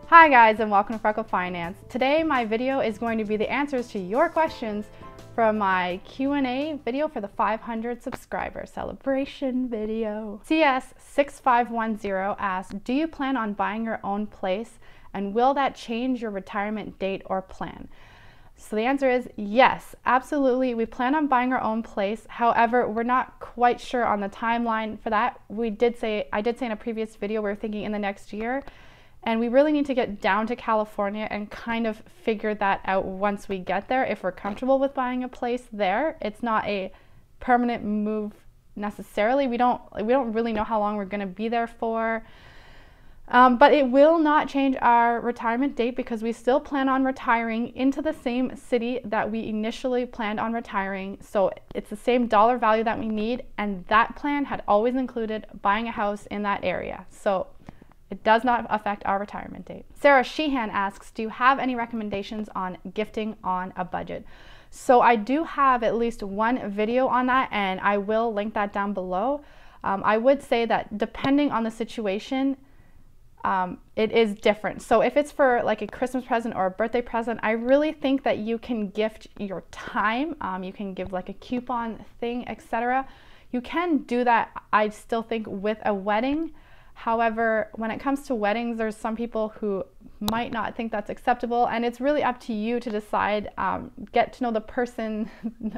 Hi guys, and welcome to Freckle Finance. Today my video is going to be the answers to your questions from my Q&A video for the 500 subscriber celebration video. CS6510 asks, do you plan on buying your own place and will that change your retirement date or plan? So the answer is yes, absolutely. We plan on buying our own place. However, we're not quite sure on the timeline for that. I did say in a previous video we're thinking in the next year. And we really need to get down to California and kind of figure that out once we get there. If we're comfortable with buying a place there, it's not a permanent move necessarily. We don't really know how long we're going to be there for. But it will not change our retirement date because we still plan on retiring into the same city that we initially planned on retiring. So it's the same dollar value that we need, and that plan had always included buying a house in that area. So it does not affect our retirement date. Sarah Sheehan asks, do you have any recommendations on gifting on a budget? So I do have at least one video on that, and I will link that down below. I would say that depending on the situation, it is different. So if it's for like a Christmas present or a birthday present, I really think that you can gift your time. You can give like a coupon thing, etc. You can do that, I still think, with a wedding. However, when it comes to weddings, there's some people who might not think that's acceptable, and it's really up to you to decide. Get to know the person,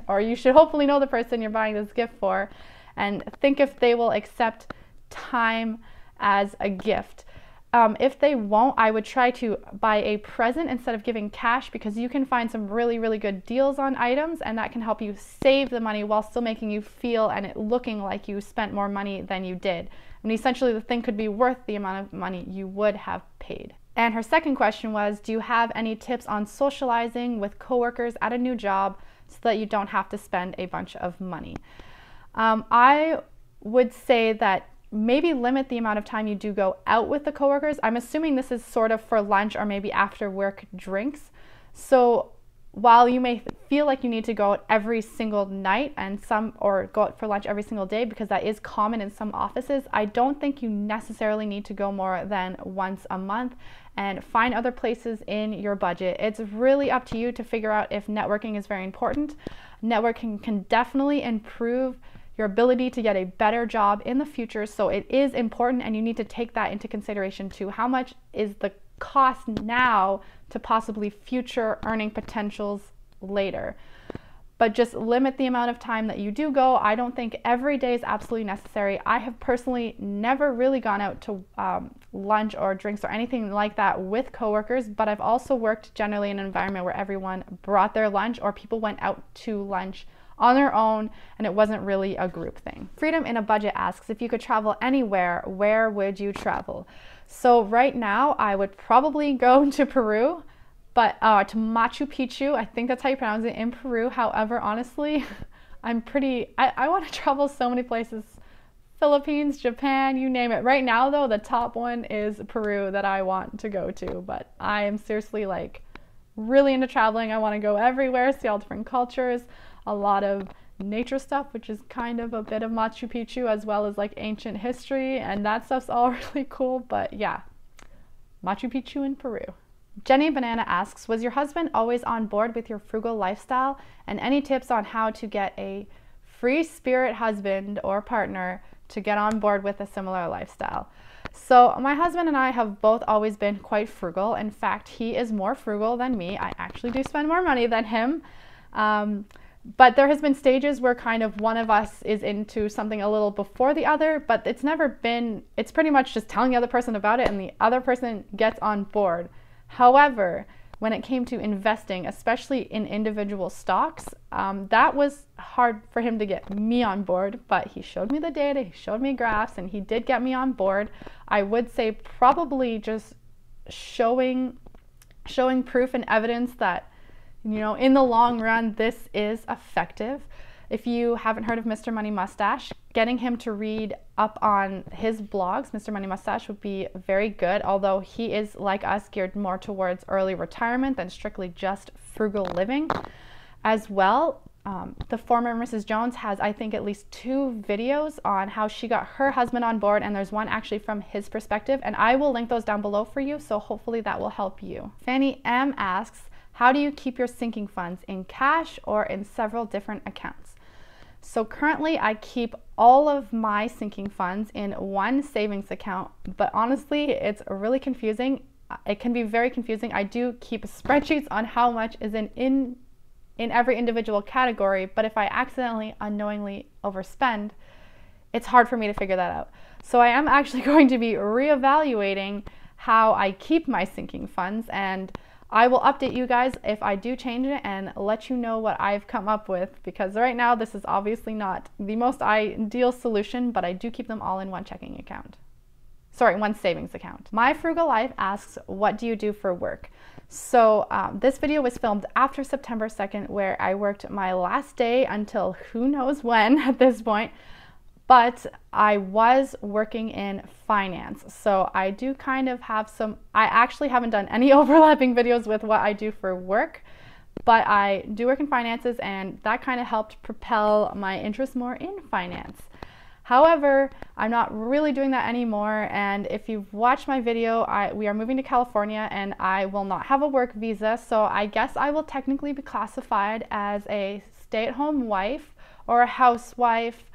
or you should hopefully know the person you're buying this gift for, and think if they will accept time as a gift. If they won't, I would try to buy a present instead of giving cash, because you can find some really, really good deals on items, and that can help you save the money while still making you feel and it looking like you spent more money than you did. And essentially the thing could be worth the amount of money you would have paid. And her second question was, do you have any tips on socializing with coworkers at a new job so that you don't have to spend a bunch of money? I would say that maybe limit the amount of time you do go out with the coworkers. I'm assuming this is sort of for lunch or maybe after work drinks. So while you may feel like you need to go out every single night or go out for lunch every single day, because that is common in some offices, I don't think you necessarily need to go more than once a month, and find other places in your budget. It's really up to you to figure out if networking is very important. Networking can definitely improve your ability to get a better job in the future, so it is important, and you need to take that into consideration too. How much is the cost now to possibly future earning potentials later? But just limit the amount of time that you do go. I don't think every day is absolutely necessary. I have personally never really gone out to lunch or drinks or anything like that with coworkers, but I've also worked generally in an environment where everyone brought their lunch or people went out to lunch on their own, and it wasn't really a group thing. Freedom in a Budget asks, if you could travel anywhere, where would you travel? So right now, I would probably go to Peru, but to Machu Picchu, I think that's how you pronounce it, in Peru. However, honestly, I want to travel so many places. Philippines, Japan, you name it. Right now though, the top one is Peru that I want to go to, but I am seriously like really into traveling. I want to go everywhere, see all different cultures, a lot of nature stuff, which is kind of a bit of Machu Picchu, as well as like ancient history, and that stuff's all really cool. But yeah, Machu Picchu in Peru. Jenny Banana asks, was your husband always on board with your frugal lifestyle, and any tips on how to get a free spirit husband or partner to get on board with a similar lifestyle? So my husband and I have both always been quite frugal. In fact, he is more frugal than me. I actually do spend more money than him. But there has been stages where kind of one of us is into something a little before the other, but it's pretty much just telling the other person about it and the other person gets on board. However, when it came to investing, especially in individual stocks, that was hard for him to get me on board, but he showed me the data, he showed me graphs, and he did get me on board. I would say probably just showing proof and evidence that, you know, in the long run, this is effective. If you haven't heard of Mr. Money Mustache, getting him to read up on his blogs, Mr. Money Mustache, would be very good, although he is, like us, geared more towards early retirement than strictly just frugal living. As well, the former Mrs. Jones has, I think, at least 2 videos on how she got her husband on board, and there's one actually from his perspective, and I will link those down below for you, so hopefully that will help you. Fanny M asks, how do you keep your sinking funds, in cash or in several different accounts? So currently I keep all of my sinking funds in one savings account, but honestly, it's really confusing. It can be very confusing. I do keep spreadsheets on how much is in every individual category, but if I accidentally, unknowingly overspend, it's hard for me to figure that out. So I am actually going to be reevaluating how I keep my sinking funds, and I will update you guys if I do change it and let you know what I've come up with, because right now this is obviously not the most ideal solution, but I do keep them all in one checking account. Sorry, one savings account. My Frugal Life asks, what do you do for work? So this video was filmed after September 2nd, where I worked my last day until who knows when at this point, but I was working in finance. So I do kind of have I actually haven't done any overlapping videos with what I do for work, but I do work in finances, and that kind of helped propel my interest more in finance. However, I'm not really doing that anymore, and if you've watched my video, we are moving to California and I will not have a work visa, so I guess I will technically be classified as a stay-at-home wife or a housewife.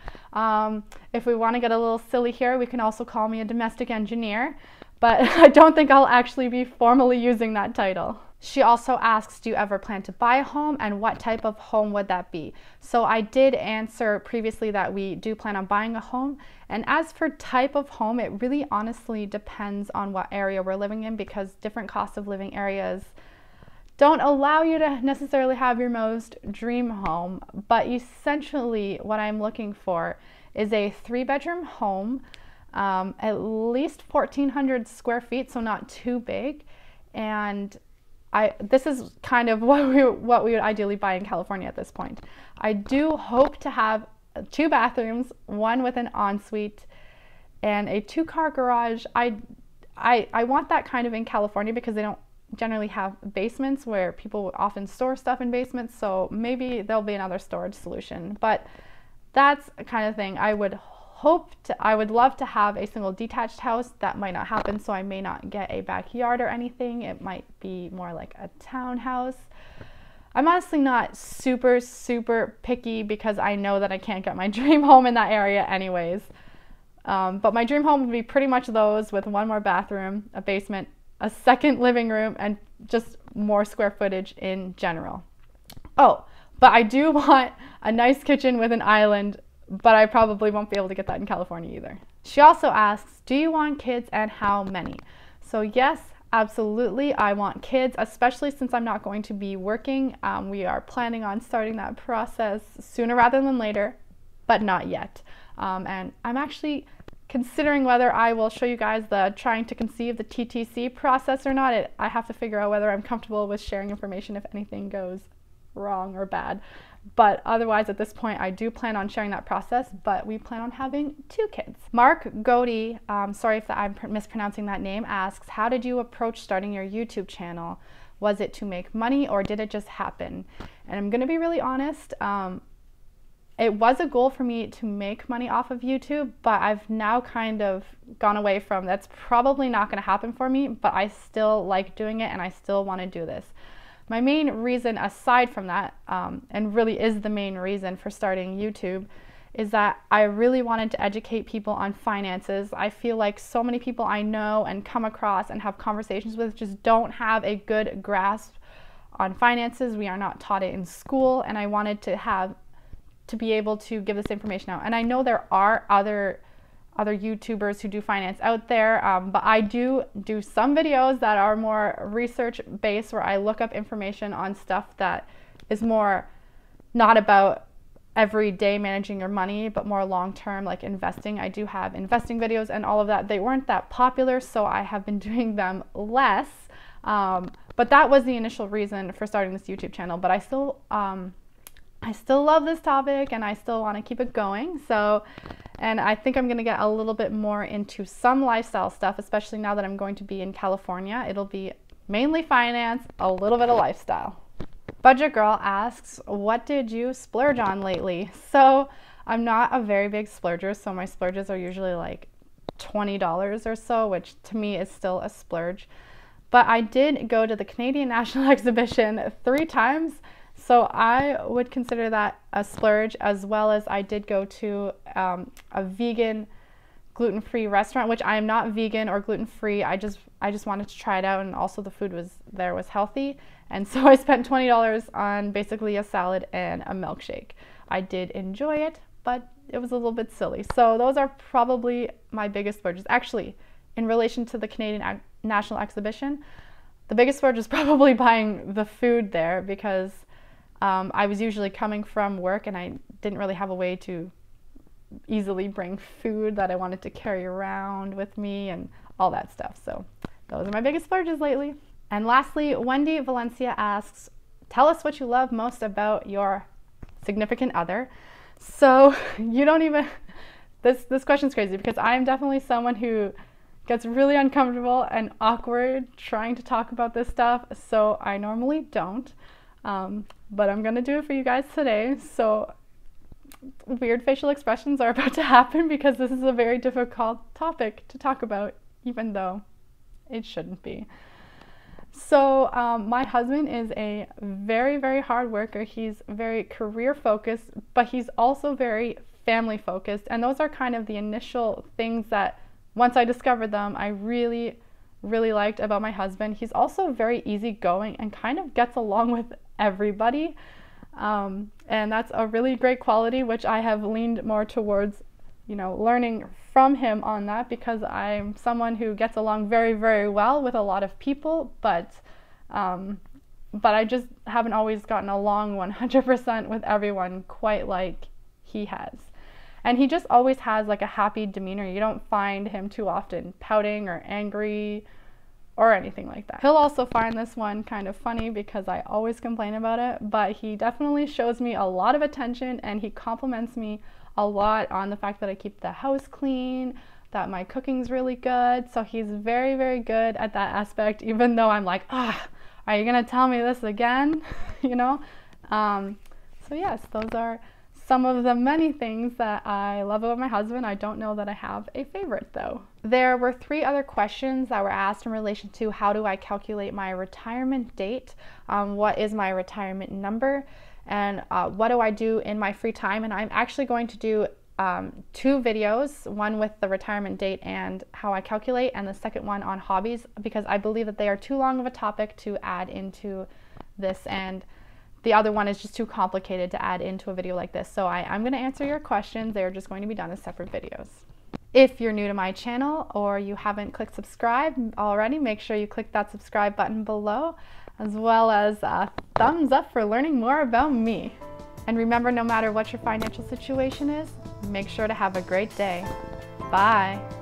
If we want to get a little silly here, we can also call me a domestic engineer, but I don't think I'll actually be formally using that title. She also asks, do you ever plan to buy a home, and what type of home would that be? So I did answer previously that we do plan on buying a home, and as for type of home, it really honestly depends on what area we're living in, because different cost of living areas don't allow you to necessarily have your most dream home. But essentially what I'm looking for is a 3-bedroom home, at least 1,400 square feet, so not too big, and this is kind of what we would ideally buy in California at this point. I do hope to have 2 bathrooms, one with an ensuite, and a 2-car garage. I want that kind of in California because they don't generally have basements where people often store stuff in basements, so maybe there'll be another storage solution. But that's the kind of thing I would love to have a single detached house. That might not happen, so I may not get a backyard or anything. It might be more like a townhouse. I'm honestly not super picky because I know that I can't get my dream home in that area anyways. But my dream home would be pretty much those, with 1 more bathroom, a basement, a 2nd living room, and just more square footage in general. Oh, but I do want a nice kitchen with an island, but I probably won't be able to get that in California either. She also asks, do you want kids, and how many? So yes, absolutely, I want kids, especially since I'm not going to be working. We are planning on starting that process sooner rather than later, but not yet. And I'm actually considering whether I will show you guys the trying to conceive, the TTC process or not. I have to figure out whether I'm comfortable with sharing information if anything goes wrong or bad. But otherwise, at this point, I do plan on sharing that process, but we plan on having 2 kids. Mark Godey, sorry if I'm mispronouncing that name, asks, how did you approach starting your YouTube channel? Was it to make money, or did it just happen? And I'm gonna be really honest, it was a goal for me to make money off of YouTube, but I've now kind of gone away from that's probably not gonna happen for me, but I still like doing it and I still wanna do this. My main reason aside from that, and really is the main reason for starting YouTube, is that I really wanted to educate people on finances. I feel like so many people I know and come across and have conversations with just don't have a good grasp on finances. We are not taught it in school, and I wanted to be able to give this information out. And I know there are other YouTubers who do finance out there, but I do some videos that are more research based, where I look up information on stuff that is more not about everyday managing your money, but more long-term, like investing. I do have investing videos and all of that. They weren't that popular, so I have been doing them less, but that was the initial reason for starting this YouTube channel. But I still love this topic and I still want to keep it going. So, and I think I'm going to get a little bit more into some lifestyle stuff, especially now that I'm going to be in California. It'll be mainly finance, a little bit of lifestyle. Budget Girl asks, what did you splurge on lately? So I'm not a very big splurger, so my splurges are usually like $20 or so, which to me is still a splurge. But I did go to the Canadian National Exhibition 3 times, so I would consider that a splurge, as well as I did go to a vegan, gluten-free restaurant, which I am not vegan or gluten-free. I just wanted to try it out, and also the food was healthy, and so I spent $20 on basically a salad and a milkshake. I did enjoy it, but it was a little bit silly. So those are probably my biggest splurges. Actually, in relation to the Canadian National Exhibition, the biggest splurge is probably buying the food there, because I was usually coming from work and I didn't really have a way to easily bring food that I wanted to carry around with me and all that stuff. So those are my biggest splurges lately. And lastly, Wendy Valencia asks, tell us what you love most about your significant other. So you don't even, this question's crazy, because I'm definitely someone who gets really uncomfortable and awkward trying to talk about this stuff, so I normally don't, but I'm gonna do it for you guys today. So weird facial expressions are about to happen, because this is a very difficult topic to talk about, even though it shouldn't be. So my husband is a very, very hard worker. He's very career focused, but he's also very family focused. And those are kind of the initial things that, once I discovered them, I really, really liked about my husband. He's also very easygoing and kind of gets along with everybody. And that's a really great quality, which I have leaned more towards, learning from him on that, because I'm someone who gets along very, very well with a lot of people, but I just haven't always gotten along 100% with everyone quite like he has. And he just always has like a happy demeanor. You don't find him too often pouting or angry or anything like that. He'll also find this one kind of funny, because I always complain about it, but he definitely shows me a lot of attention, and he compliments me a lot on the fact that I keep the house clean, that my cooking's really good. So he's very, very good at that aspect, even though I'm like, are you gonna tell me this again? So yes, those are some of the many things that I love about my husband. I don't know that I have a favorite though. There were 3 other questions that were asked in relation to how do I calculate my retirement date, what is my retirement number, and what do I do in my free time. And I'm actually going to do 2 videos, one with the retirement date and how I calculate, and the second one on hobbies, because I believe that they are too long of a topic to add into this, and the other one is just too complicated to add into a video like this. So I'm going to answer your questions. They're just going to be done as separate videos. If you're new to my channel or you haven't clicked subscribe already, make sure you click that subscribe button below, as well as a thumbs up for learning more about me. And remember, no matter what your financial situation is, make sure to have a great day. Bye.